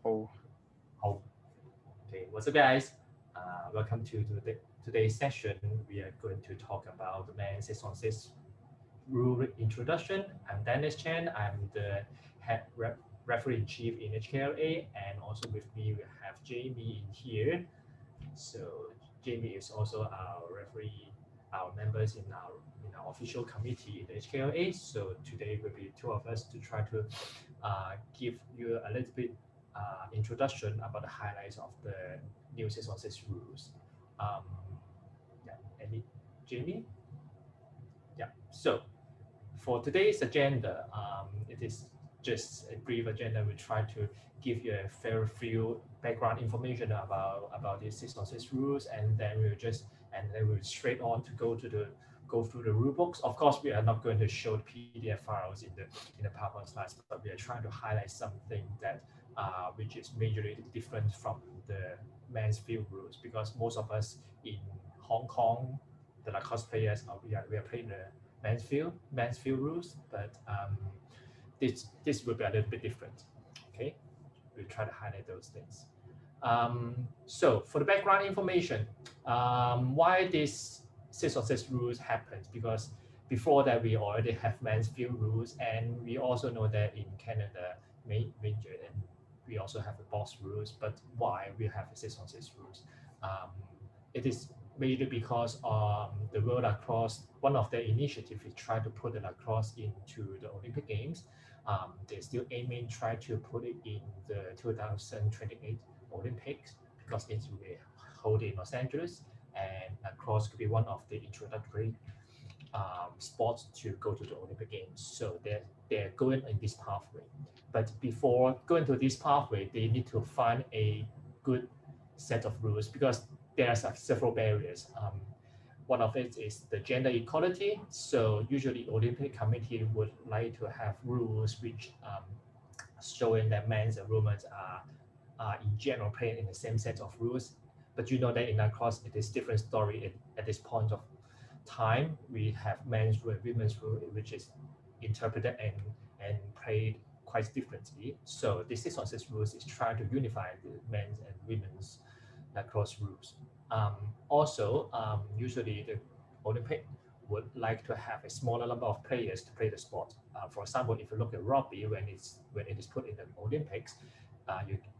Oh. Okay, what's up, guys? Welcome to today's session. We are going to talk about the men's 6-on-6 rule introduction. I'm Dennis Chen. I'm the head referee in chief in HKLA, and also with me we have Jaime in here. So Jaime is also our referee, our members in our official committee in the HKLA. So today will be two of us to try to give you a little bit introduction about the highlights of the new 6-on-6 rules. Jaime? Yeah. So for today's agenda, it is just a brief agenda. We try to give you a fair few background information about the 6-on-6 rules, and then we'll straight on to go through the rule books. Of course, we are not going to show the PDF files in the PowerPoint slides, but we are trying to highlight something that which is majorly different from the men's field rules, because most of us in Hong Kong, the Lacrosse players, we are playing the men's field rules, but this will be a little bit different. Okay, we'll try to highlight those things. So for the background information, why this 6-on-6 rules happens, because before that we already have men's field rules, and we also know that in Canada, major, and we also have the box rules. But why we have the 6-on-6 rules? It is mainly because the World Lacrosse, one of their initiatives is try to put the lacrosse into the Olympic Games. They're still aiming try to put it in the 2028 Olympics, because it will be held in Los Angeles, and lacrosse could be one of the introductory sports to go to the Olympic Games. So they're going in this pathway. But before going to this pathway, they need to find a good set of rules, because there are several barriers. One of it is the gender equality. So usually Olympic Committee would like to have rules which showing that men and women are in general playing in the same set of rules. But you know that in lacrosse it is different story at this point of time. We have men's rule and women's rule, which is interpreted and played quite differently. So the 6-on-6 rules is trying to unify the men's and women's lacrosse rules. Also, usually the Olympic would like to have a smaller number of players to play the sport. For example, if you look at rugby, when it is put in the Olympics,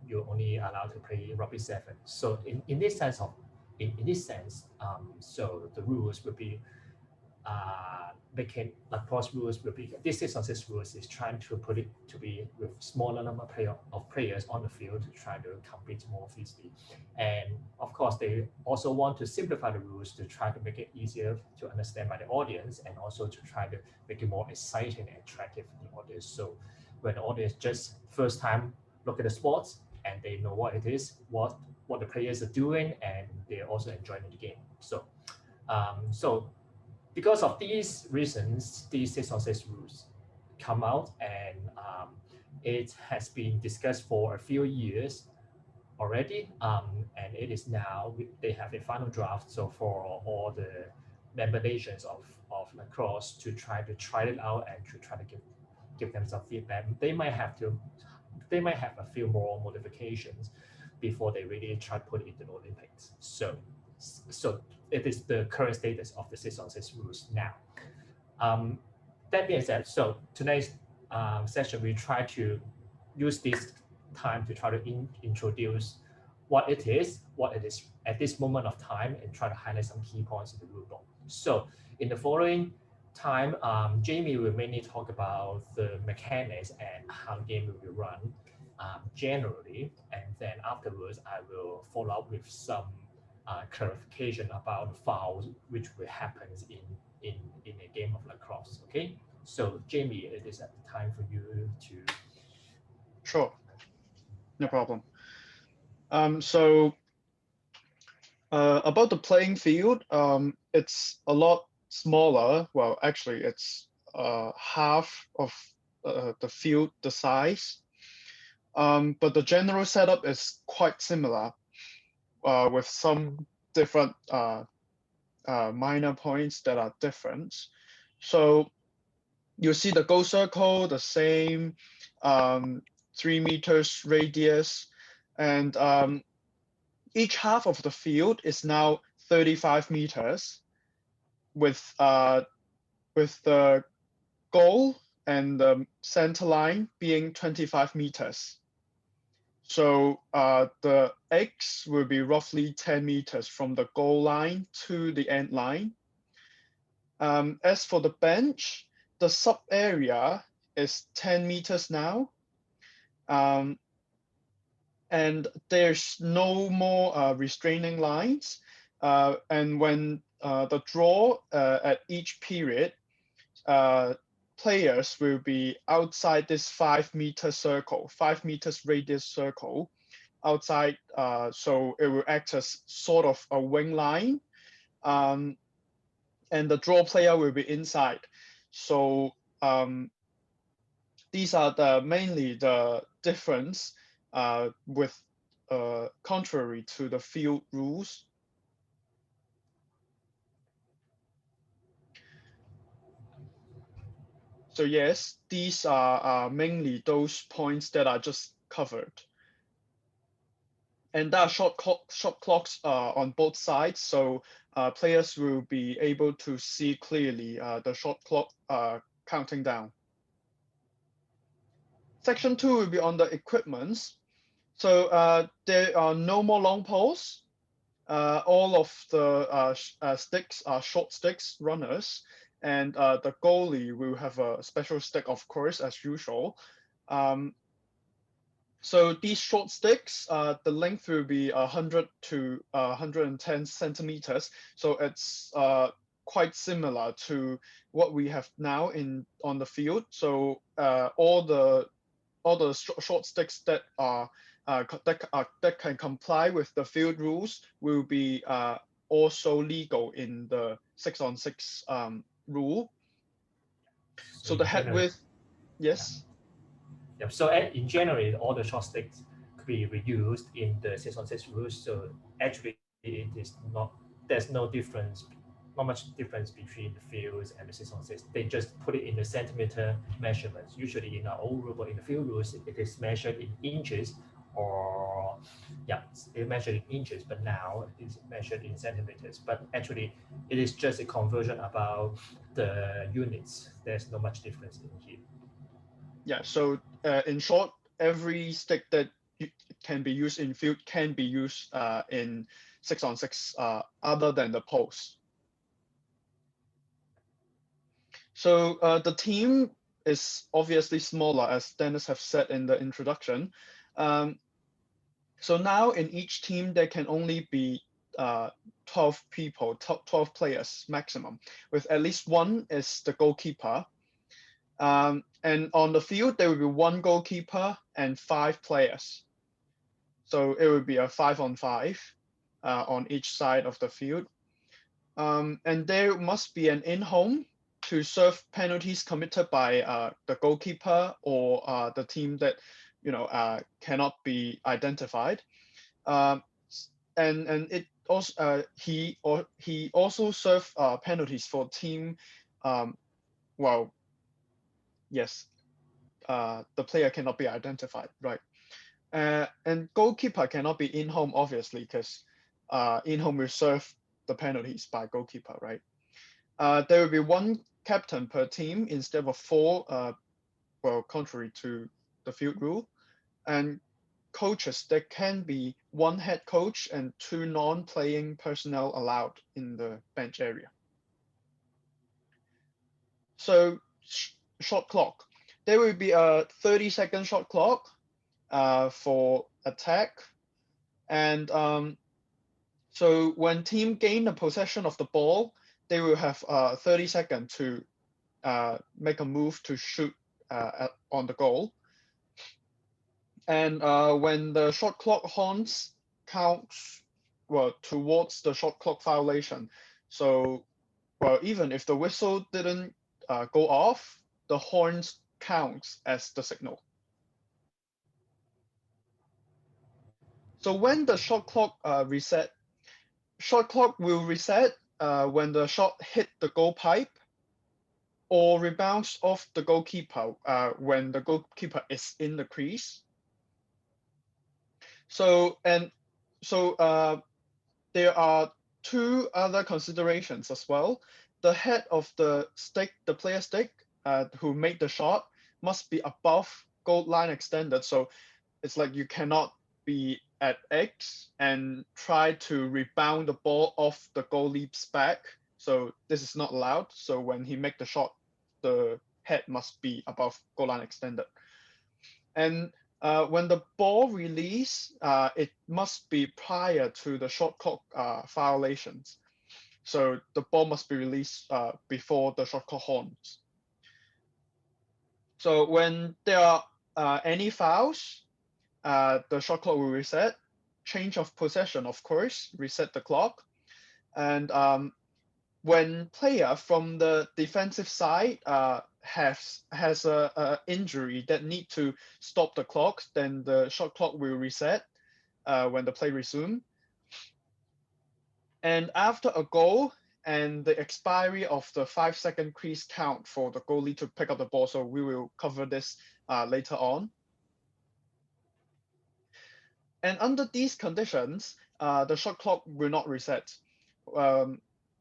you're only allowed to play rugby 7. So in this sense, so the rules will be lacrosse rules will be, this 6-on-6 rules is trying to put it to be with smaller number of players on the field to try to compete more fiercely. And of course, they also want to simplify the rules to try to make it easier to understand by the audience, and also to try to make it more exciting and attractive for the audience. So when the audience just first time look at the sports and they know what it is, what the players are doing, and they're also enjoying the game. So because of these reasons, these 6-on-6 rules come out, and it has been discussed for a few years already, and it is now, they have a final draft. So for all the member nations of lacrosse to try it out and to try to give them some feedback. They might have a few more modifications before they really try to put it in the Olympics. So it is the current status of the 6-on-6 rules now. That being said, so today's session, we try to use this time to try to introduce what it is at this moment of time, and try to highlight some key points in the rule book. So in the following time, Jaime will mainly talk about the mechanics and how the game will be run generally, and then afterwards I will follow up with some clarification about fouls which will happen in a game of lacrosse. Okay, so Jaime, it is at the time for you to. Sure, no problem. So about the playing field, it's a lot smaller. Well, actually, it's half of the field, the size. But the general setup is quite similar, with some different minor points that are different. So you see the goal circle, the same 3 meters radius, And each half of the field is now 35 meters with the goal and the center line being 25 meters. So the X will be roughly 10 meters from the goal line to the end line. As for the bench, the sub area is 10 meters now. And there's no more restraining lines. And when the draw at each period, players will be outside this 5-meter circle, 5 meters radius circle outside. So it will act as sort of a wing line. And the draw player will be inside. So these are mainly the difference with contrary to the field rules. So yes, these are mainly those points that I just covered. And there are shot clocks on both sides, so players will be able to see clearly the shot clock counting down. Section 2 will be on the equipments. So there are no more long poles. All of the sticks are short sticks runners, and the goalie will have a special stick, of course, as usual. So these short sticks, the length will be 100 to 110 centimeters. So it's quite similar to what we have now on the field. So all the short sticks that can comply with the field rules will be also legal in the 6-on-6 rule. So the head width, yes. Yep. So in general, all the short sticks could be reused in the 6-on-6 rules. So actually, it is not. There's no difference, not much difference between the fields and the 6-on-6. They just put it in the centimeter measurements. Usually in our old rule, but in the field rules, it is measured in inches, or it's measured in inches. But now it's measured in centimeters. But actually, it is just a conversion about the units. There's not much difference in here. Yeah, so in short, every stick that can be used in field can be used in 6-on-6 other than the post. So the team is obviously smaller, as Dennis have said in the introduction. So now in each team, there can only be 12 people, 12 players maximum, with at least one is the goalkeeper. And on the field, there will be one goalkeeper and 5 players. So it will be a 5-on-5 on each side of the field. And there must be an in-home to serve penalties committed by the goalkeeper or the team that cannot be identified. And it also he also served penalties for team. Yes, the player cannot be identified, right? And goalkeeper cannot be in home, obviously, because in home will serve the penalties by goalkeeper, right? There will be one captain per team instead of 4, contrary to the field rule. And coaches, there can be one head coach and 2 non-playing personnel allowed in the bench area. So shot clock. There will be a 30-second shot clock for attack. And so when team gain the possession of the ball, they will have 30 seconds to make a move to shoot on the goal. And when the shot clock horns counts towards the shot clock violation, so even if the whistle didn't go off, the horns counts as the signal. So when the shot clock shot clock will reset when the shot hit the goal pipe or rebounds off the goalkeeper when the goalkeeper is in the crease. So there are two other considerations as well. The head of the stick, the player stick, who made the shot, must be above goal line extended. So it's like you cannot be at X and try to rebound the ball off the goalie's back. So this is not allowed. So when he make the shot, the head must be above goal line extended. And when the ball release, it must be prior to the shot clock violations. So the ball must be released before the shot clock horns. So when there are any fouls, the shot clock will reset. Change of possession, of course, reset the clock. And when player from the defensive side has a injury that need to stop the clock, then the shot clock will reset when the play resume. And after a goal and the expiry of the 5-second crease count for the goalie to pick up the ball, so we will cover this later on. And under these conditions, the shot clock will not reset.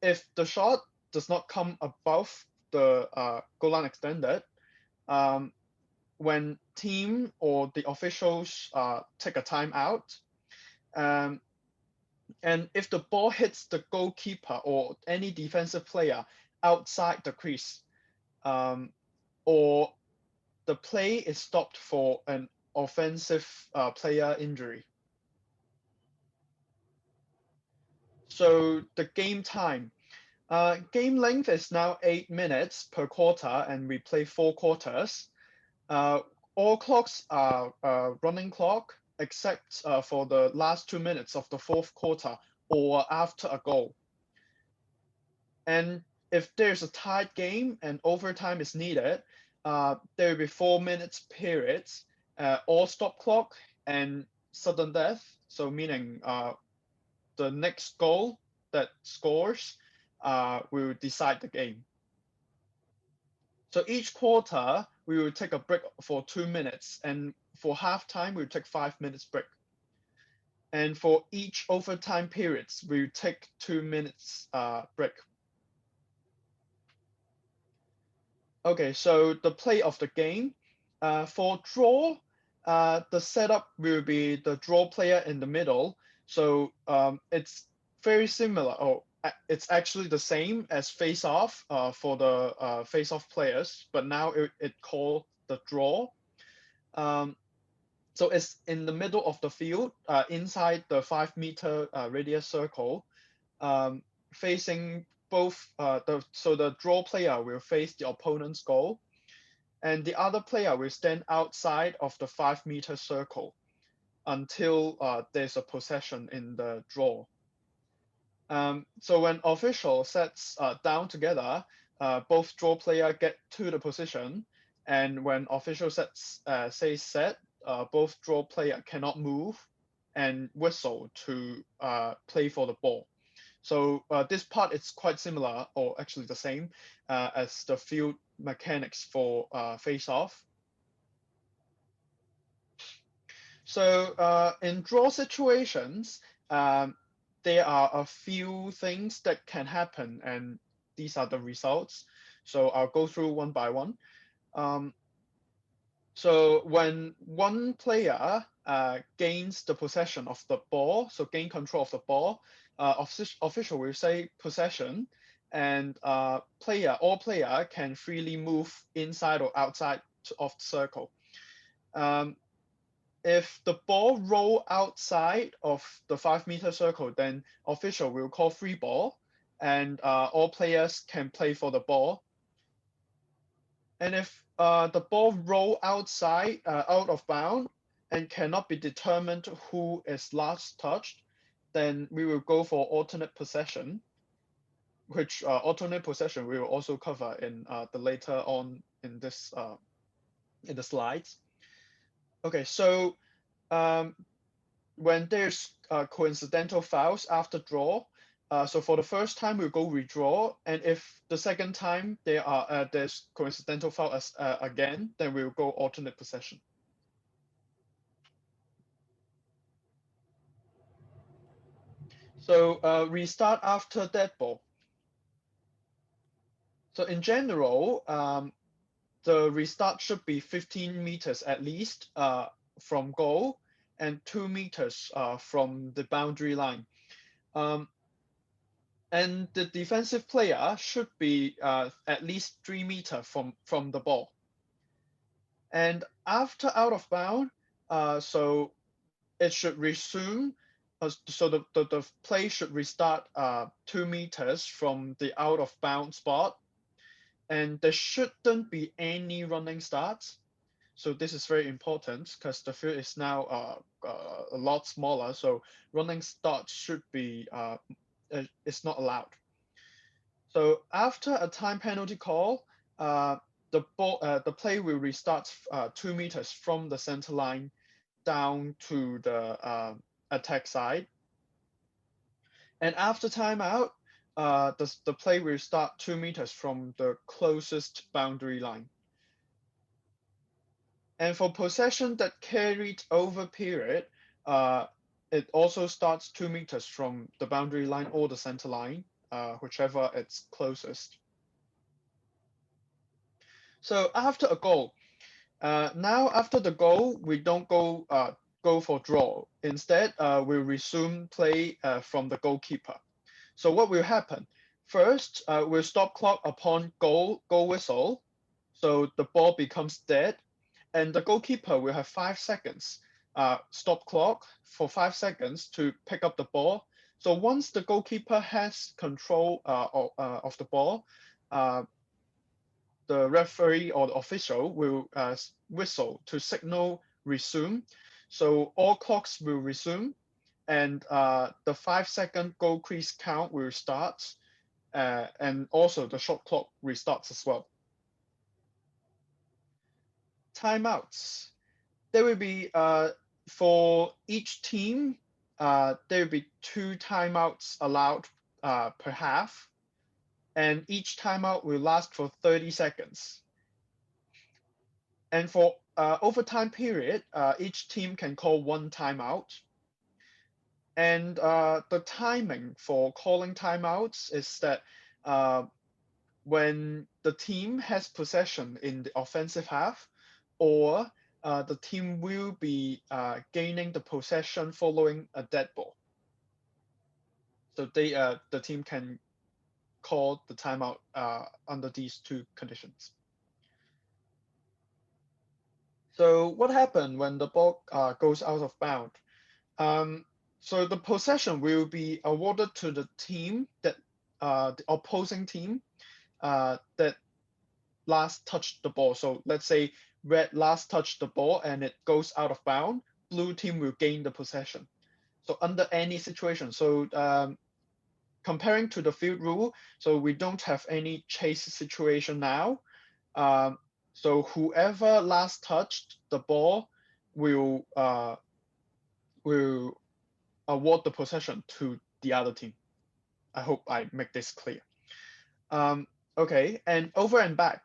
If the shot does not come above the goal line extended, when team or the officials take a timeout, and if the ball hits the goalkeeper or any defensive player outside the crease, or the play is stopped for an offensive player injury. So the game time. Game length is now 8 minutes per quarter, and we play 4 quarters. All clocks are running clock, except for the last 2 minutes of the 4th quarter or after a goal. And if there's a tied game and overtime is needed, there will be 4 minutes periods, all stop clock and sudden death. So meaning the next goal that scores will decide the game. So each quarter, we will take a break for 2 minutes, and for halftime, we'll take 5 minutes break. And for each overtime periods, we'll take 2 minutes break. Okay, so the play of the game. For draw, the setup will be the draw player in the middle. So it's very similar, or it's actually the same as face-off for the face-off players, but now it called the draw. So it's in the middle of the field, inside the 5-meter radius circle, facing both. So the draw player will face the opponent's goal, and the other player will stand outside of the 5-meter circle until there's a possession in the draw. So when official sets down together, both draw player get to the position, and when official sets says set, both draw player cannot move and whistle to play for the ball. So this part is quite similar, or actually the same, as the field mechanics for face-off. So in draw situations, there are a few things that can happen, and these are the results. So I'll go through one by one. So when one player gains the possession of the ball, so gain control of the ball, official will say possession, and all player can freely move inside or outside of the circle. If the ball roll outside of the 5-meter circle, then official will call free ball, and all players can play for the ball. And if the ball roll outside, out of bound, and cannot be determined who is last touched, then we will go for alternate possession, which alternate possession we will also cover in the later on in this in the slides. Okay, so when there's coincidental fouls after draw, so for the first time we'll go redraw, and if the second time there's coincidental foul again, then we'll go alternate possession. So restart after dead ball. So in general, the restart should be 15 meters at least from goal and 2 meters from the boundary line. And the defensive player should be at least 3 meters from the ball. And after out of bound, so it should resume. So the play should restart 2 meters from the out of bound spot. And there shouldn't be any running starts. So this is very important because the field is now a lot smaller. So running starts should be it's not allowed. So after a time penalty call, the play will restart 2 meters from the center line down to the attack side. And after timeout, the play will start 2 meters from the closest boundary line. And for possession that carried over period, it also starts 2 meters from the boundary line or the center line, whichever it's closest. So after a goal, now after the goal, we don't go for draw. Instead, we'll resume play from the goalkeeper. So what will happen? First, we'll stop clock upon goal whistle. So the ball becomes dead, and the goalkeeper will have 5 seconds stop clock for 5 seconds to pick up the ball. So once the goalkeeper has control of the ball, the referee or the official will whistle to signal resume. So all clocks will resume, and the 5-second goal crease count will start, and also the shot clock restarts as well. Timeouts. There will be, for each team, there will be 2 timeouts allowed per half, and each timeout will last for 30 seconds. And for overtime period, each team can call 1 timeout. And the timing for calling timeouts is that when the team has possession in the offensive half, or the team will be gaining the possession following a dead ball. So the team can call the timeout under these 2 conditions. So what happened when the ball goes out of bound? So the possession will be awarded to the team that the opposing team that last touched the ball. So let's say red last touched the ball and it goes out of bound, blue team will gain the possession. So under any situation, so comparing to the field rule, so we don't have any chase situation now. So whoever last touched the ball will award the possession to the other team. I hope I make this clear. Okay, and over and back.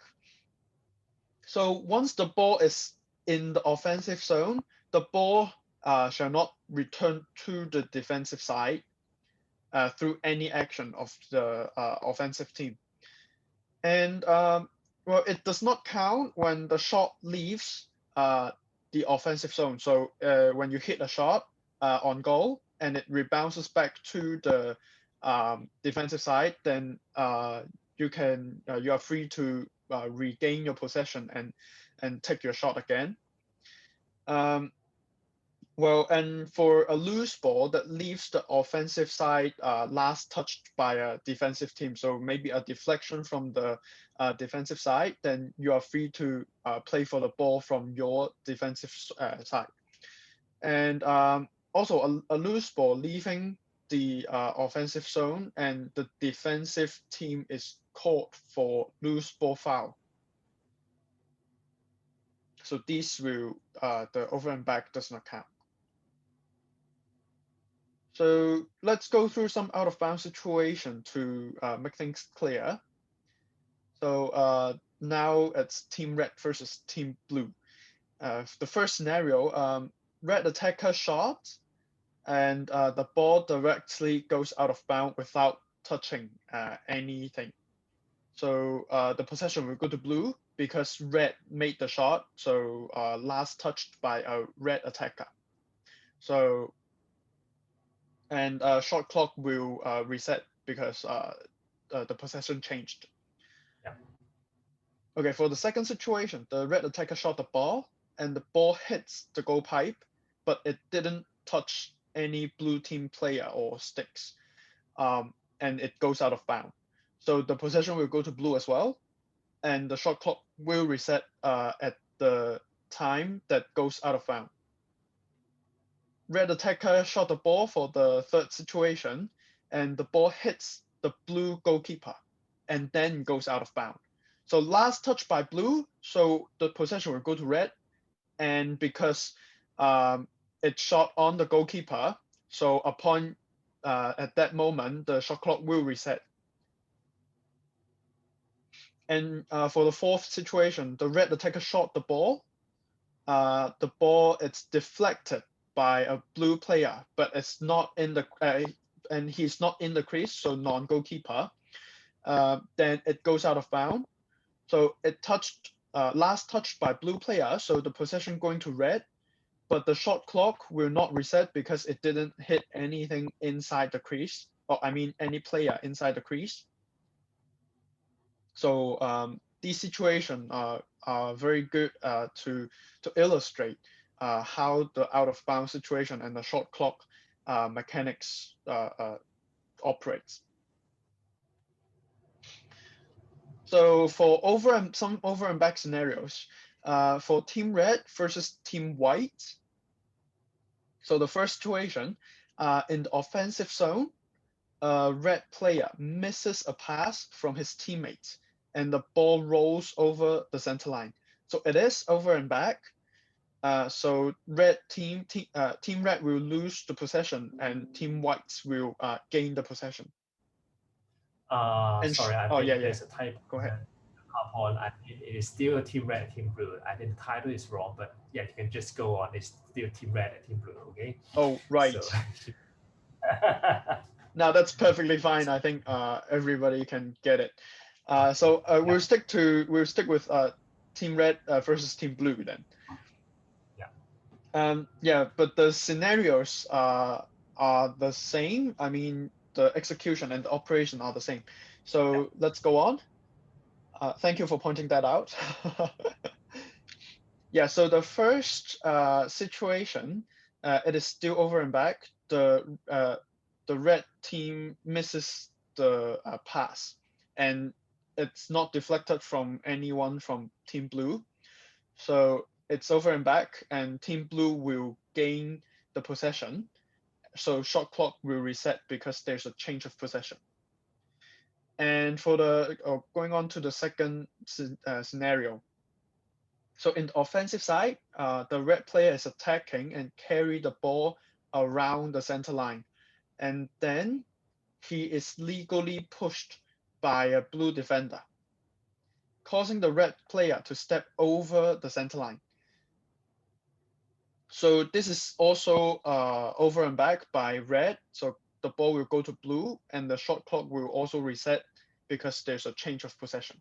So once the ball is in the offensive zone, the ball shall not return to the defensive side through any action of the offensive team. And well, it does not count when the shot leaves the offensive zone. So when you hit a shot on goal and it rebounces back to the defensive side, then you are free to regain your possession and take your shot again. Well, and for a loose ball that leaves the offensive side last touched by a defensive team, so maybe a deflection from the defensive side, then you are free to play for the ball from your defensive side. And also a loose ball leaving the offensive zone and the defensive team is called for loose ball foul. So these will, the over and back does not count. So let's go through some out of bounds situation to make things clear. So now it's team red versus team blue. The first scenario, red attacker shot, and the ball directly goes out of bounds without touching anything. So the possession will go to blue because red made the shot. So last touched by a red attacker. So and shot clock will reset because the possession changed. Yeah. Okay, for the second situation, the red attacker shot the ball and the ball hits the goal pipe, but it didn't touch any blue team player or sticks, and it goes out of bounds. So the possession will go to blue as well, and the shot clock will reset at the time that goes out of bounds. Red attacker shot the ball for the third situation, and the ball hits the blue goalkeeper and then goes out of bounds. So last touch by blue, so the possession will go to red, and because it shot on the goalkeeper, so upon at that moment the shot clock will reset. And for the fourth situation, the red attacker shot the ball. The ball it's deflected by a blue player, but it's not in the and he's not in the crease, so non-goalkeeper. Then it goes out of bounds. So it touched last touched by blue player, so the possession going to red, but the shot clock will not reset because it didn't hit anything inside the crease, or I mean any player inside the crease. So these situations are very good to illustrate how the out of bounds situation and the shot clock mechanics operates. So for some over and back scenarios, for Team Red versus Team White. So the first situation, in the offensive zone, a red player misses a pass from his teammate and the ball rolls over the center line. So it is over and back. So team red will lose the possession and team whites will gain the possession. Sorry, I think there's a typo. Go ahead. I think it is still Team Red, Team Blue. I think the title is wrong, but yeah, you can just go on. It's still Team Red and Team Blue. Okay. Oh right. So, now that's perfectly fine. I think everybody can get it. So we'll stick with Team Red versus Team Blue then. Yeah. But the scenarios are the same. I mean, the execution and the operation are the same. So let's go on. Thank you for pointing that out. Yeah. So the first situation, it is still over and back. The red team misses the pass, and it's not deflected from anyone from Team Blue. So it's over and back, and Team Blue will gain the possession. So shot clock will reset because there's a change of possession. And for going on to the second scenario. So in the offensive side, the red player is attacking and carry the ball around the center line. And then he is legally pushed by a blue defender, causing the red player to step over the center line. So this is also over and back by red. So the ball will go to blue and the shot clock will also reset because there's a change of possession.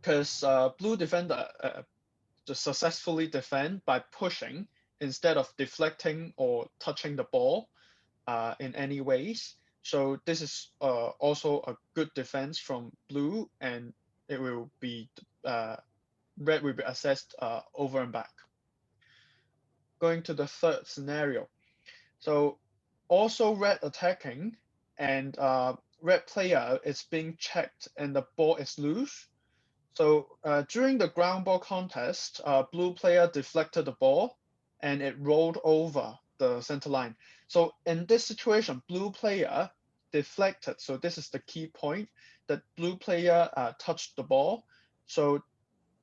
Because blue defender just successfully defend by pushing instead of deflecting or touching the ball in any ways. So this is also a good defense from blue, and it will be red will be assessed over and back. Going to the third scenario. So also red attacking and red player is being checked and the ball is loose. So during the ground ball contest, blue player deflected the ball and it rolled over the center line. So in this situation, blue player deflected. So this is the key point, that blue player touched the ball. So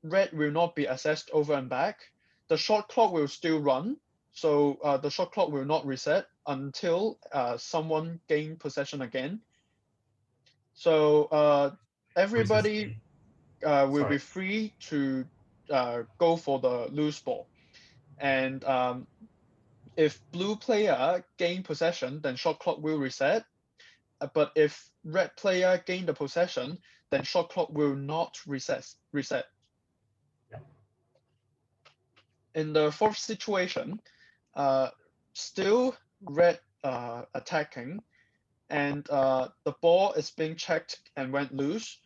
red will not be assessed over and back. The shot clock will still run. So the shot clock will not reset until someone gain possession again. So everybody will be free to go for the loose ball. And If blue player gain possession, then shot clock will reset. But if red player gain the possession, then shot clock will not reset. Yeah. In the fourth situation, still red attacking, and the ball is being checked and went loose.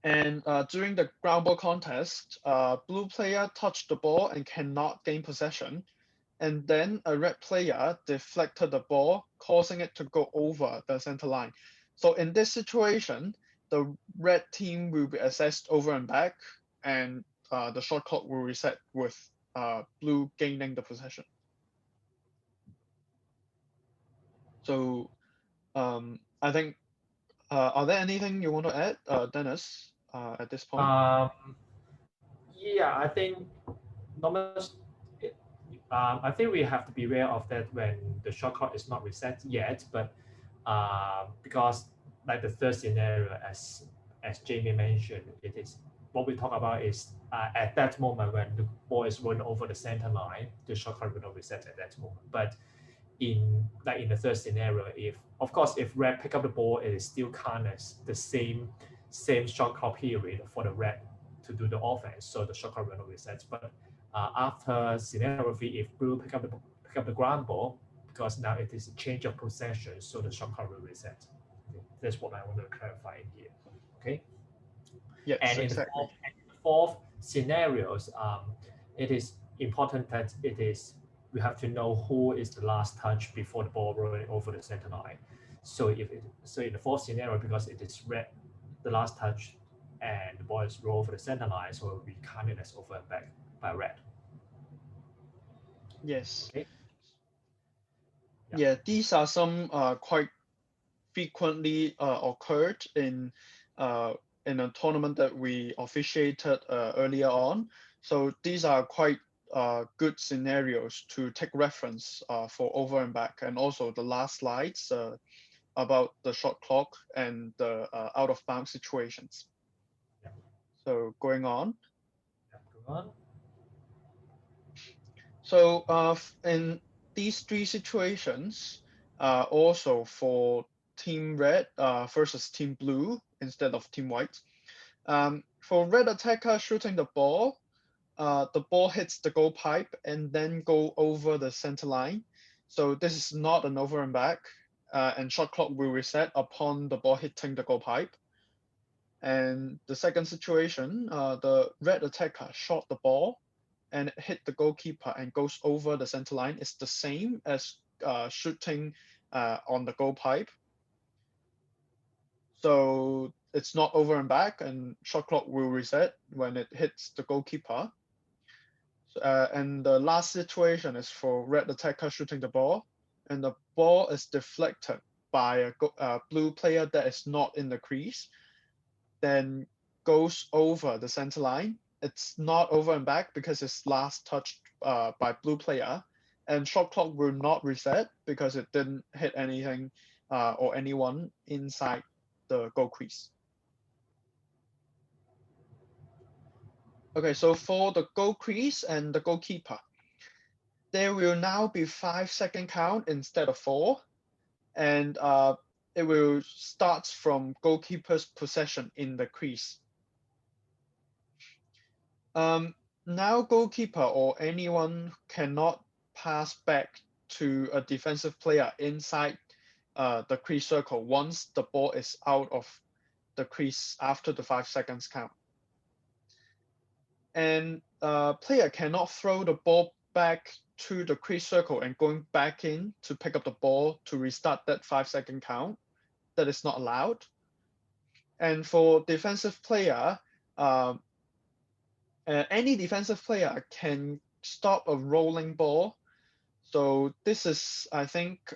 And during the ground ball contest, blue player touched the ball and cannot gain possession. And then a red player deflected the ball, causing it to go over the center line. So in this situation, the red team will be assessed over and back, and the shot clock will reset with blue gaining the possession. So I think, are there anything you want to add, Dennis, at this point? Yeah, I think not much. I think we have to be aware of that when the shot clock is not reset yet, but because like the third scenario, as Jamie mentioned, it is what we talk about is at that moment when the ball is run over the center line, the shot clock will not reset at that moment. But in the third scenario, if of course if red pick up the ball, it is still count as the same shot clock period for the red to do the offense, so the shot clock will not reset. But after scenario 3, if blue pick up the ground ball, because now it is a change of possession, so the shot clock will reset. Okay. That's what I want to clarify in here. Okay. Yes, And in exactly. the fourth scenarios, it is important that we have to know who is the last touch before the ball rolling over the center line. So in the fourth scenario, because it is red, the last touch, and the ball is rolled over the center line, so it will be counted as over and back by red. Yes. Okay. Yeah, these are some quite frequently occurred in a tournament that we officiated earlier on. So these are quite good scenarios to take reference for over and back, and also the last slides about the shot clock and the out of bounds situations. Yeah. So going on. Yeah, go on. So in these three situations, also for Team Red versus Team Blue instead of Team White. For red attacker shooting the ball hits the goal pipe and then go over the center line. So this is not an over and back, and shot clock will reset upon the ball hitting the goal pipe. And the second situation, the red attacker shot the ball and it hit the goalkeeper and goes over the center line. It's the same as shooting on the goal pipe. So it's not over and back, and shot clock will reset when it hits the goalkeeper. And the last situation is for red attacker shooting the ball, and the ball is deflected by a blue player that is not in the crease, then goes over the center line. It's not over and back because it's last touched by blue player, and shot clock will not reset because it didn't hit anything or anyone inside the goal crease. Okay, so for the goal crease and the goalkeeper, there will now be 5-second count instead of 4, and it will start from goalkeeper's possession in the crease. Now goalkeeper or anyone cannot pass back to a defensive player inside the crease circle once the ball is out of the crease after the 5 seconds count. And player cannot throw the ball back to the crease circle and going back in to pick up the ball to restart that 5-second count. That is not allowed. And for defensive player, any defensive player can stop a rolling ball. So this is, I think,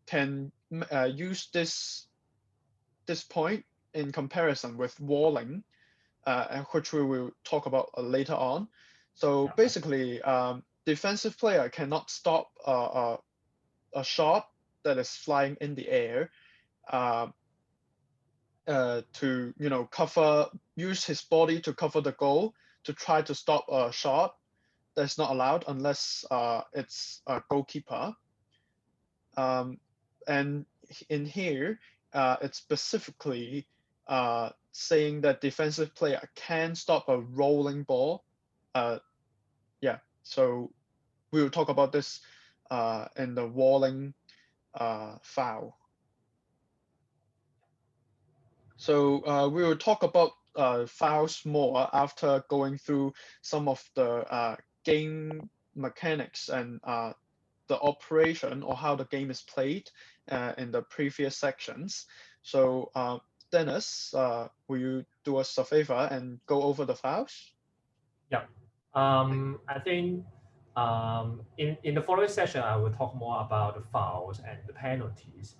can use this point in comparison with walling, which we will talk about later on. So basically, defensive player cannot stop a shot that is flying in the air to use his body to cover the goal to try to stop a shot. that's not allowed unless it's a goalkeeper. And in here, it's specifically saying that defensive player can stop a rolling ball. Yeah, so we will talk about this in the walling foul. So we will talk about fouls more after going through some of the game mechanics and the operation or how the game is played in the previous sections. So Dennis, will you do us a favor and go over the fouls? Yeah. I think in the following session, I will talk more about the fouls and the penalties.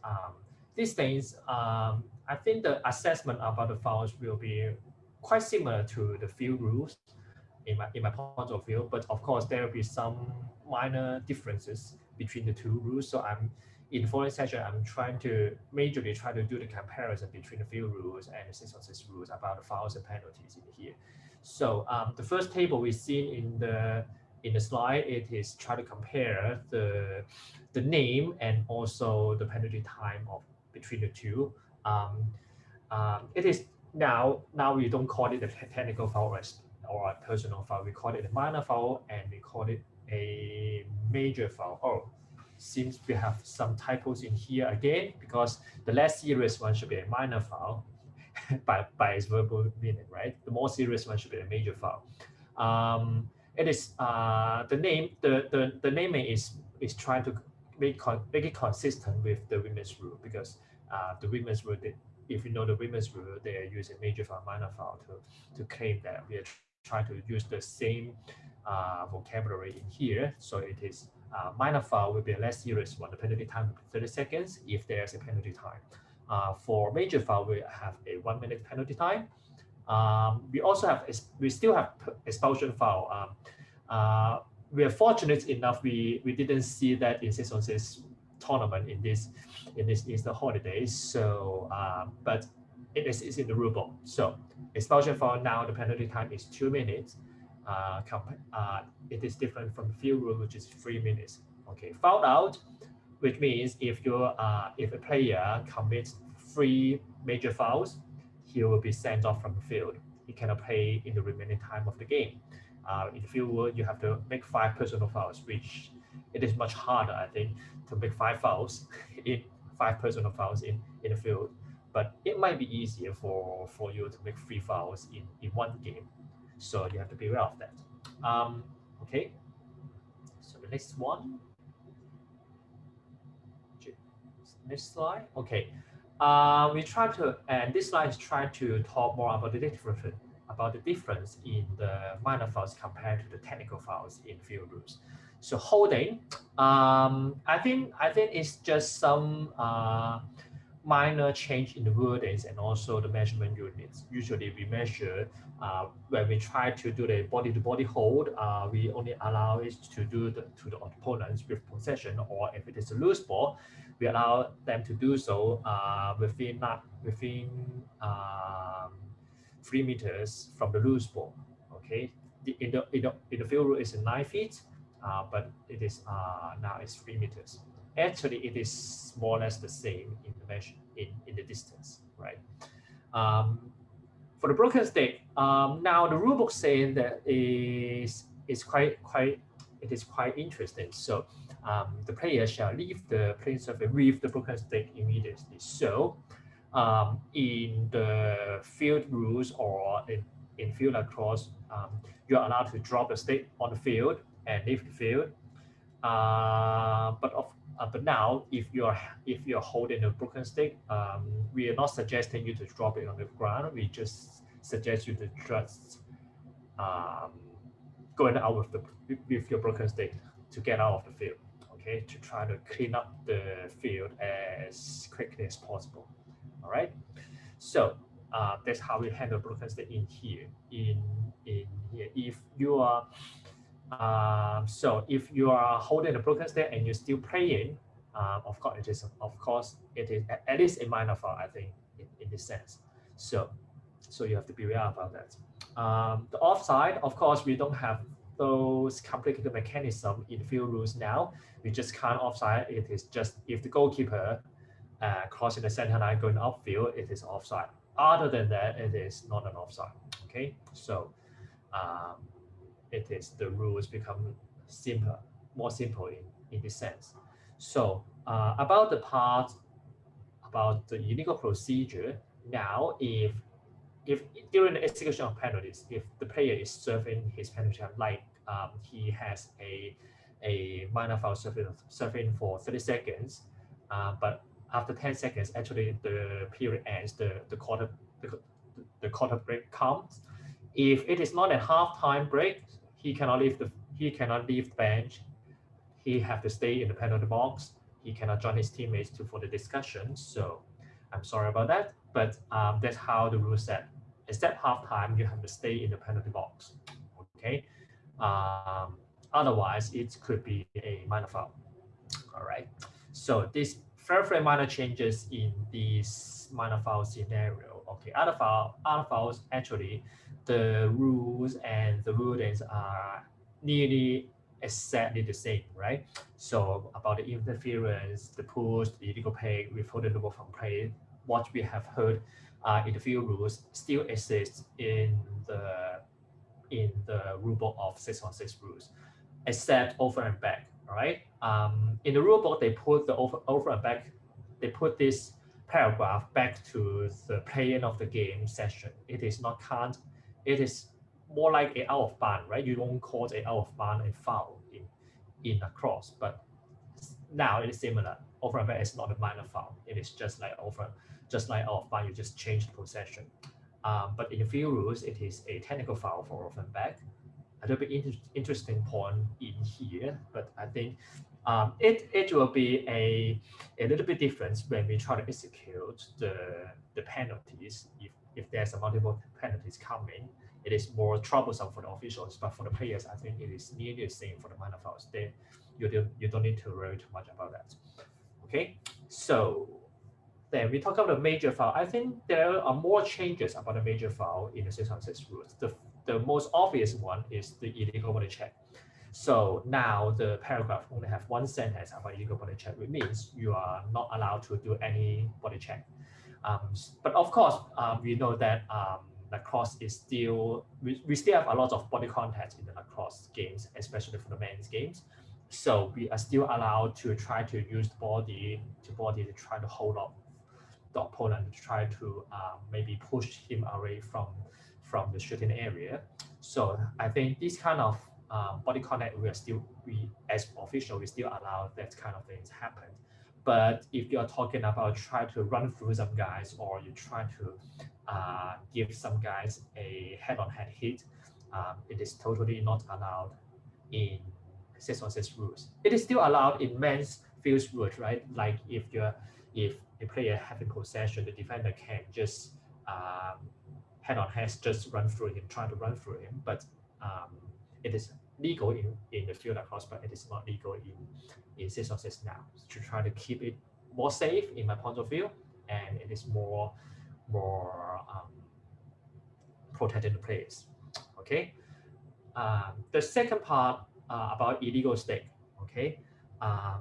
These things, I think the assessment about the fouls will be quite similar to the field rules in my point of view, but of course there will be some minor differences between the two rules. So in the following session, I'm trying to majorly try to do the comparison between the field rules and the 6-on-6 rules about the fouls and penalties in here. So the first table we've seen in the slide, it is try to compare the name and also the penalty time of between the two. It is now we don't call it a technical foul or a personal foul. We call it a minor foul and we call it a major foul. Oh, seems we have some typos in here again because the less serious one should be a minor foul by its verbal meaning, right? The more serious one should be a major foul. It is the name the naming is trying to make it consistent with the women's rule because the women's rule, if you know the women's rule, they are using major foul, minor foul to claim that we are trying to use the same vocabulary in here. So it is minor foul will be a less serious one. The penalty time will be 30 seconds if there's a penalty time. For major foul, we have a 1 minute penalty time. We still have expulsion foul. We are fortunate enough we didn't see that in 6-on-6 tournament in this Easter holidays. So but it is in the rule book. So expulsion foul now the penalty time is 2 minutes. It is different from the field rule, which is 3 minutes. Okay, foul out, which means if a player commits 3 major fouls, he will be sent off from the field. He cannot play in the remaining time of the game. In the field rule, you have to make 5 personal fouls, which it is much harder, I think, to make 5 fouls in 5 personal fouls in the field. But it might be easier for you to make 3 fouls in one game. So you have to be aware of that. Okay. So the next one. Next slide. Okay. We try to, and this slide is trying to talk more about the difference in the minor fouls compared to the technical fouls in field rules. So holding, I think it's just some minor change in the wordings and also the measurement units. Usually we measure when we try to do the body-to-body hold, we only allow it to do to the opponents with possession, or if it is a loose ball, we allow them to do so within 3 meters from the loose ball. Okay, in the field rule is 9 feet, but it is now it's 3 meters. Actually, it is more or less the same in the measure in the distance, right? For the broken stick, now the rule book saying that is quite interesting. So the player shall leave the playing surface with the broken stick immediately. So in the field rules or in field lacrosse, you're allowed to drop the stick on the field and leave the field. But now, if you're holding a broken stick, we are not suggesting you to drop it on the ground. We just suggest you to just going out with your broken stick to get out of the field. Okay, to try to clean up the field as quickly as possible. All right. So that's how we handle broken stick in here. In here, if you are so if you are holding a broken stick and you're still playing, of course it is at least a minor foul, I think, in this sense. So you have to be aware about that. The offside, of course, we don't have those complicated mechanism in field rules now. We just can't offside. It is just if the goalkeeper crossing the center line going upfield, it is offside. Other than that, it is not an offside. Okay, so it is the rules become simpler, more simple in this sense. So about the part about the illegal procedure. Now, if during the execution of penalties, if the player is serving his penalty time, like he has a minor foul serving for 30 seconds, but after 10 seconds, actually the period ends, the quarter break comes. If it is not a half-time break, he cannot leave the bench. He have to stay in the penalty box. He cannot join his teammates for the discussion. So I'm sorry about that, but that's how the rule set. Except halftime, you have to stay in the penalty box. Okay. Otherwise, it could be a minor foul. All right. So this very minor changes in this minor foul scenario. Okay. Other fouls actually, the rules and the rulings are nearly exactly the same, right? So about the interference, the push, the illegal play, withholding the ball from play, what we have heard in the field rules still exists in the rulebook of 616 rules, except over and back. All right. In the rulebook, they put the over and back. They put this paragraph back to the playing of the game session. It is not count. It is more like a out of bound, right? You don't call a out of bound a foul in lacrosse, but now it is similar. Over and back is not a minor foul. It is just like out of bound. You just change the possession. But in the field rules, it is a technical foul for over and back. A little bit interesting point in here, but I think it will be a little bit different when we try to execute the penalties. If there's a multiple penalties coming, it is more troublesome for the officials, but for the players, I think it is nearly the same for the minor fouls. You don't need to worry too much about that. Okay, so then we talk about the major foul. I think there are more changes about the major foul in the 616 rules. The most obvious one is the illegal body check. So now the paragraph only have one sentence about illegal body check, which means you are not allowed to do any body check. But of course, we know that lacrosse is still, we still have a lot of body contact in the lacrosse games, especially for the men's games. So we are still allowed to try to use the body to try to hold up the opponent, to try to maybe push him away from the shooting area. So I think this kind of body contact, we as official, we still allow that kind of things happen. But if you're talking about try to run through some guys, or you try to give some guys a head-on-head hit, it is totally not allowed in 616 rules. It is still allowed in men's field rules, right? Like if a player having possession, the defender can just head-on-head just run through him, try to run through him. But it is legal in the field lacrosse, but it is not legal in 616 now. To try to keep it more safe in my point of view, and it is more protecting the players. Okay. The second part about illegal stick. Okay.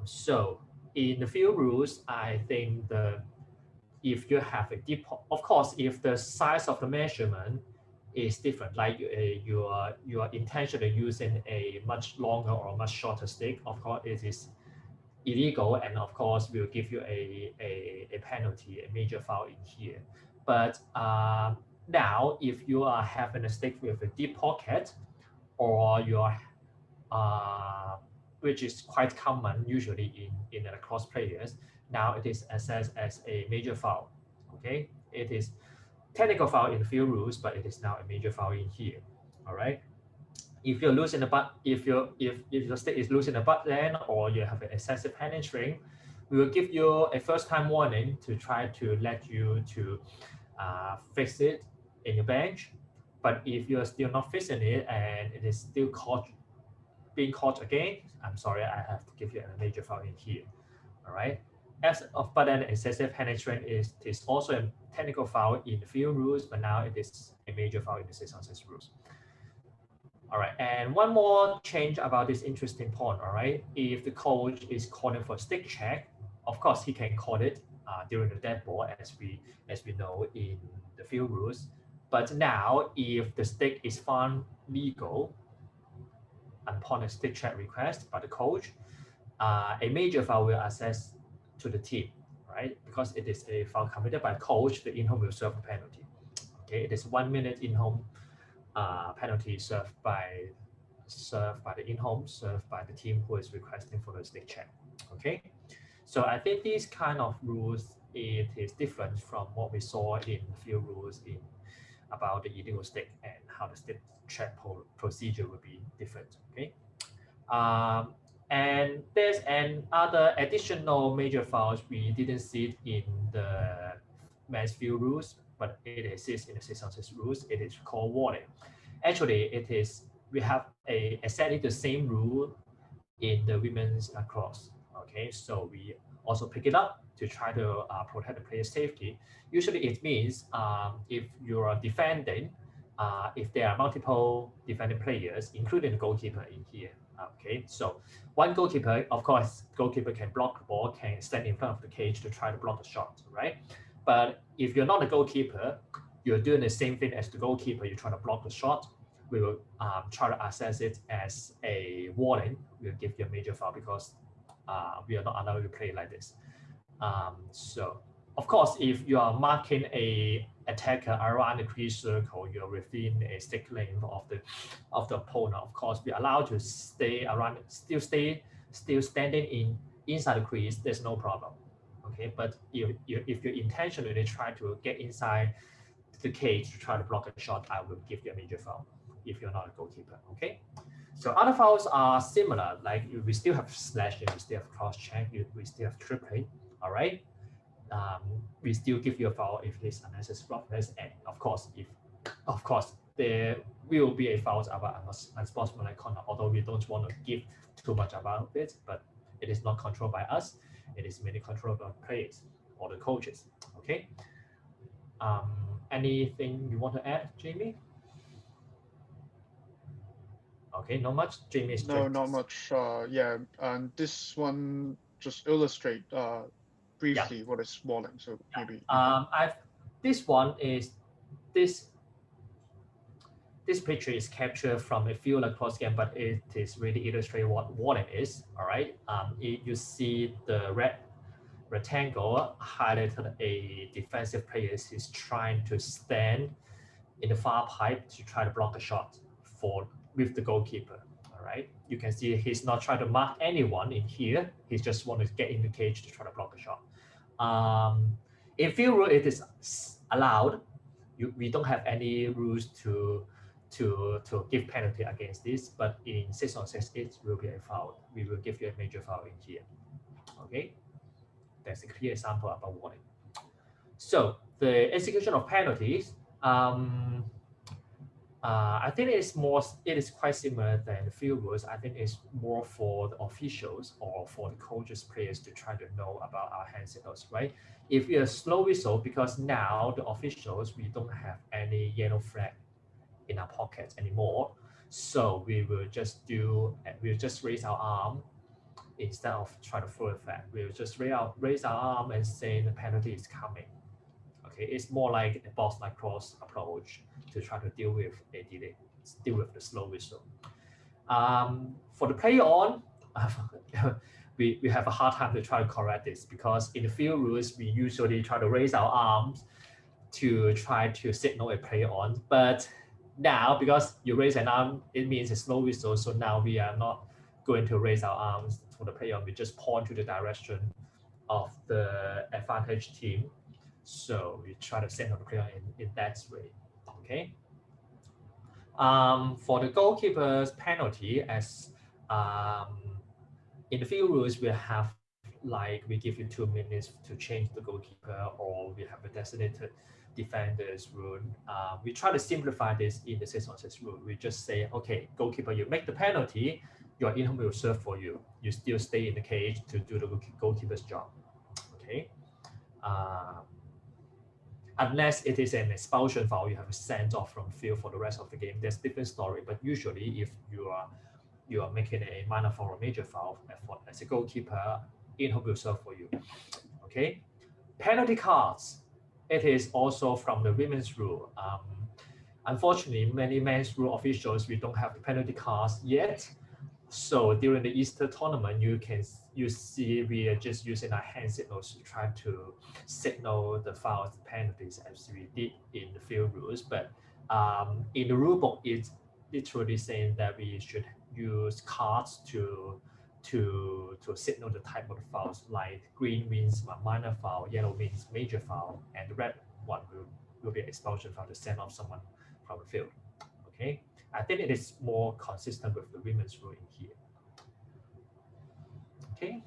So in the field rules, I think if you have a deep, of course, if the size of the measurement is different, like you are intentionally using a much longer or much shorter stick, of course it is illegal, and of course we'll give you a penalty, a major foul in here. But now if you are having a stick with a deep pocket, or you're which is quite common usually in the lacrosse players, now it is assessed as a major foul. Okay, it is technical foul in field rules, but it is now a major foul in here. All right. If you're losing the butt, if your stick is losing the butt end, or you have an excessive hamstring, we will give you a first-time warning to try to let you to fix it in your bench. But if you're still not fixing it and it is still being caught again, I'm sorry, I have to give you a major foul in here. All right. But then excessive hamstring is also a technical foul in the field rules, but now it is a major foul in the 616 rules. All right, and one more change about this interesting point. All right, if the coach is calling for stick check, of course he can call it during the dead ball, as we know in the field rules. But now, if the stick is found legal upon a stick check request by the coach, a major foul will assess to the team, right? Because it is a foul committed by coach, the in-home will serve the penalty. Okay, it is 1 minute in-home penalty served by the in-home, served by the team who is requesting for the stick check. Okay, so I think these kind of rules, it is different from what we saw in field rules in about the illegal stick, and how the stick check procedure will be different. Okay, and there's another additional major fouls we didn't see it in the men's field rules, but it exists in the 6-on-6 rules. It is called warning. Actually, we have exactly the same rule in the women's lacrosse. Okay, so we also pick it up to try to protect the player's safety. Usually, it means if you are defending, if there are multiple defending players, including the goalkeeper in here. Okay, so one goalkeeper, of course, goalkeeper can block the ball, can stand in front of the cage to try to block the shot, right? But if you're not a goalkeeper, you're doing the same thing as the goalkeeper. You're trying to block the shot. We will try to assess it as a warning. We'll give you a major foul because we are not allowed to play like this. So, of course, if you are marking a attacker around the crease circle, you're within a stick length of the opponent. Of course, we are allowed to stay around, still standing inside the crease. There's no problem. Okay, but if you intentionally try to get inside the cage to try to block a shot, I will give you a major foul if you're not a goalkeeper. Okay, so other fouls are similar. Like we still have slashing, we still have cross check, we still have tripling. All right. We still give you a foul if it is unnecessary roughness, and of course there will be a foul about unsportsmanlike conduct, although we don't want to give too much about it, but it is not controlled by us. It is mainly controlled by players or the coaches. Okay. Anything you want to add, Jamie? Okay, not much. Jamie is No, not much. Yeah, and this one just illustrate briefly what is walling. So maybe you can. This one is this picture is captured from a field lacrosse game, but it is really illustrate what walling is. All right. You see the red rectangle highlighted a defensive player is trying to stand in the far pipe to try to block a shot with the goalkeeper. All right, you can see he's not trying to mark anyone in here. He just wants to get in the cage to try to block a shot. In field rule, it is allowed. We don't have any rules to give penalty against this, but in 6-on-6 it will be a foul. We will give you a major foul in here. Okay, that's a clear example about warning. So the execution of penalties, I think it is quite similar than the field rules. I think it's more for the officials or for the coaches, players to try to know about our hand signals, right? If we are slow whistle, because now the officials, we don't have any yellow flag in our pockets anymore. So we'll just raise our arm instead of trying to throw a flag. We'll just raise our arm and say the penalty is coming. Okay, it's more like a box lacrosse approach to try to deal with a delay, deal with the slow whistle. For the play on, we have a hard time to try to correct this, because in the field rules, we usually try to raise our arms to try to signal a play on. But now, because you raise an arm, it means a slow whistle. So now we are not going to raise our arms for the play on. We just point to the direction of the advantage team. So we try to signal the player in that way. Okay. For the goalkeeper's penalty, as in the field rules, we have we give you 2 minutes to change the goalkeeper, or we have a designated defenders rule. We try to simplify this in the 6-on-6 rule. We just say, okay, goalkeeper, you make the penalty, your in-home will serve for you. You still stay in the cage to do the goalkeeper's job. Okay. unless it is an expulsion foul, you have to send off from field for the rest of the game. That's a different story. But usually, if you are making a minor foul or major foul as a goalkeeper, in-hook will serve for you. Okay, penalty cards. It is also from the women's rule. Unfortunately, many men's rule officials, we don't have the penalty cards yet. So during the Easter tournament, you see we are just using our hand signals to try to signal the fouls, the penalties, as we did in the field rules. But in the rule book, it's literally saying that we should use cards to signal the type of the fouls. Like green means minor foul, yellow means major foul, and the red one will be expulsion foul to send off someone from the field. Okay. I think it is more consistent with the women's rule in here. Okay.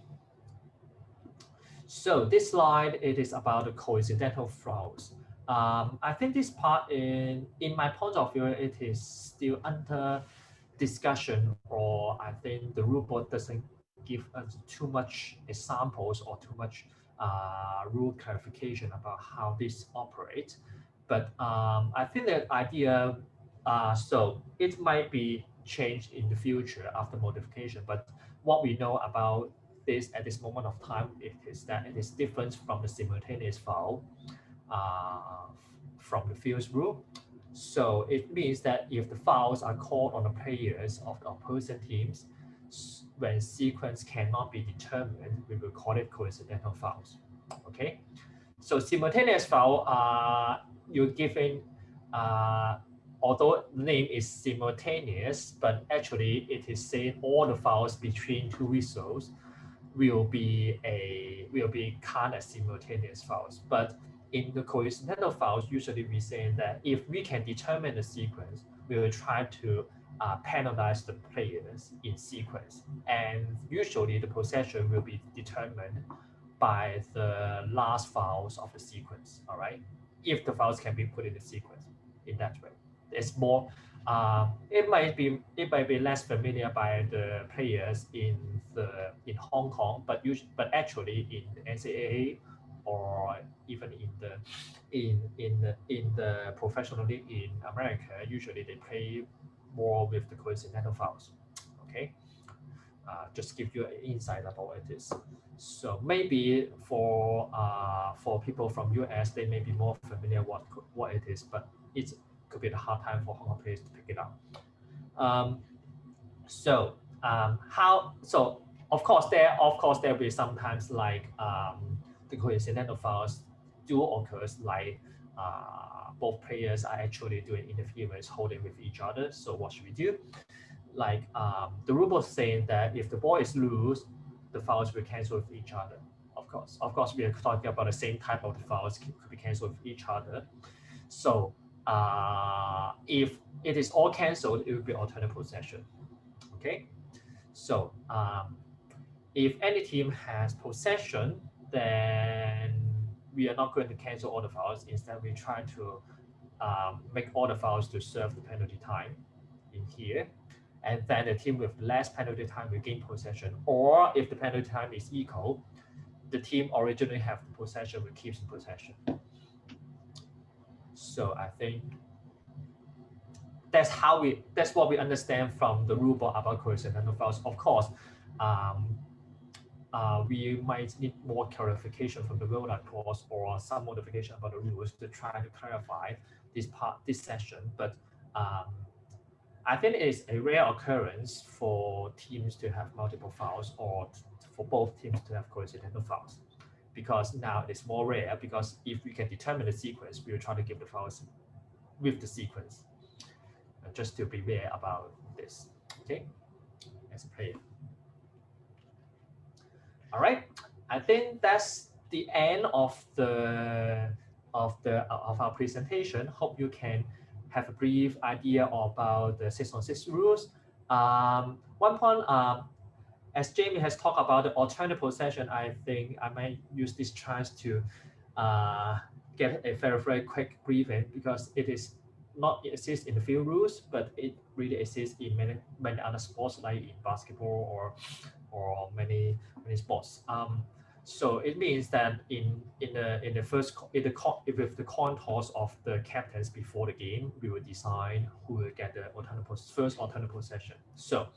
So this slide, it is about the coincidental fouls. I think this part, in my point of view, it is still under discussion, or I think the rule book doesn't give us too much examples or too much rule clarification about how this operates. But I think the idea, so it might be changed in the future after modification. But what we know about this at this moment of time, it is that it is different from the simultaneous foul from the field rule. So it means that if the fouls are called on the players of the opposing teams, when sequence cannot be determined, we will call it coincidental fouls. Okay, so simultaneous foul, you're given, although the name is simultaneous, but actually it is saying all the fouls between two whistles will be counted as simultaneous fouls. But in the coincidental fouls, usually we say that if we can determine the sequence, we will try to penalize the players in sequence. And usually the possession will be determined by the last fouls of the sequence, all right? If the fouls can be put in the sequence in that way. It's more, it might be less familiar by the players in Hong Kong, but actually in the NCAA or even in the professional league in America, usually they play more with the coincidental fouls. Okay, just give you an insight about what it is. So maybe for people from US, they may be more familiar what it is, but it could be a hard time for Hong Kong players to pick it up. So of course there will be sometimes like the coincidental fouls do occur, like both players are actually doing interference holding with each other. So what should we do? Like the rule is saying that if the ball is loose, the fouls will cancel with each other. Of course, we are talking about the same type of the fouls could be cancelled with each other. So if it is all cancelled, it will be alternate possession. Okay, so if any team has possession, then we are not going to cancel all the fouls. Instead, we try to make all the fouls to serve the penalty time in here. And then the team with less penalty time will gain possession. Or if the penalty time is equal, the team originally have the possession will keep the possession. So I think that's what we understand from the rule book about coincidental fouls. Of course, we might need more clarification from the World Lacrosse or some modification about the rules to try to clarify this session. But I think it is a rare occurrence for teams to have multiple fouls or for both teams to have coincidental fouls, because now it's more rare, because if we can determine the sequence, we will try to give the fouls with the sequence, just to be aware about this, okay, as a player. All right, I think that's the end of our presentation. Hope you can have a brief idea about the 6-on-6 rules. One point, as Jaime has talked about the alternate possession, I think I might use this chance to get a very quick briefing, because it is not exists in the field rules, but it really exists in many other sports, like in basketball or many sports. So it means that with the coin toss of the captains before the game, we will decide who will get the first alternate possession. So,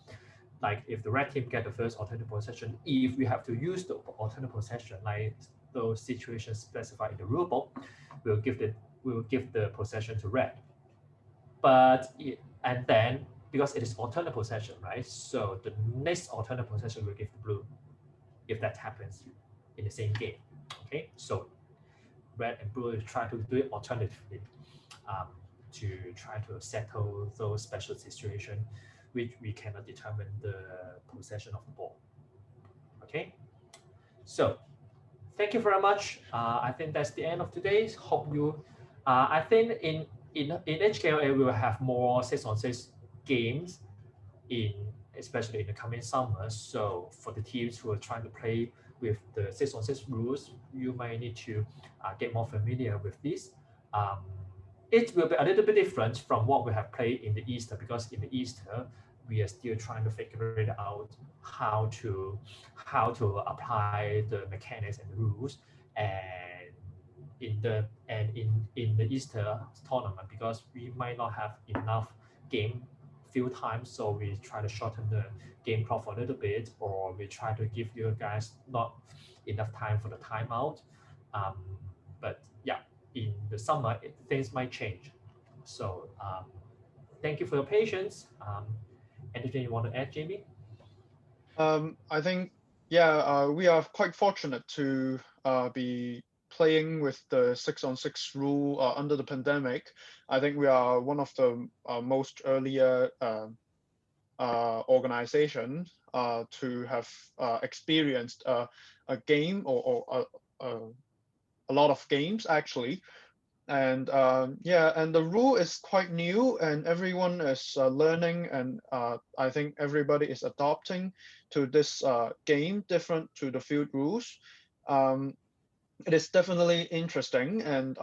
like if the red team get the first alternate possession, if we have to use the alternate possession, like those situations specified in the rulebook, we'll give the possession to red. And then because it is alternate possession, right? So the next alternate possession will give the blue, if that happens in the same game. Okay, so red and blue try to do it alternatively to try to settle those special situations which we cannot determine the possession of the ball. Okay, so thank you very much. I think that's the end of today's. Hope you. I think in HKLA we will have more 6-on-6 games especially in the coming summer. So for the teams who are trying to play with the 6-on-6 rules, you might need to get more familiar with this. It will be a little bit different from what we have played in the Easter, because in the Easter we are still trying to figure it out how to apply the mechanics and the rules. And in the Easter tournament, because we might not have enough game few times, so we try to shorten the game clock for a little bit, or we try to give you guys not enough time for the timeout. But yeah, in the summer things might change. So thank you for your patience. Anything you want to add, Jamie? I think, yeah, we are quite fortunate to be playing with the 6-on-6 rule under the pandemic. I think we are one of the most earlier organization to have experienced a game or a lot of games actually. And yeah, and the rule is quite new, and everyone is learning, and I think everybody is adopting to this game, different to the field rules. It is definitely interesting, and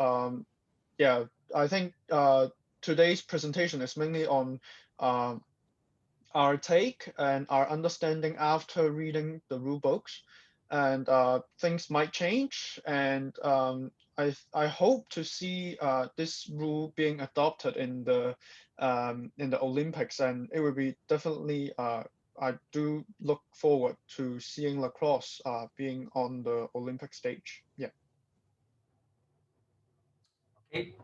yeah, I think today's presentation is mainly on our take and our understanding after reading the rule books, and things might change, and I hope to see this rule being adopted in the Olympics, and it will be definitely I do look forward to seeing lacrosse being on the Olympic stage. Yeah. Okay.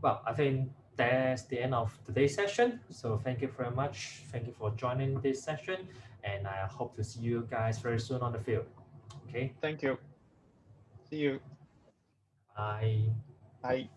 Well, I think that's the end of today's session. So thank you very much. Thank you for joining this session, and I hope to see you guys very soon on the field. Okay. Thank you. See you. Bye. Bye.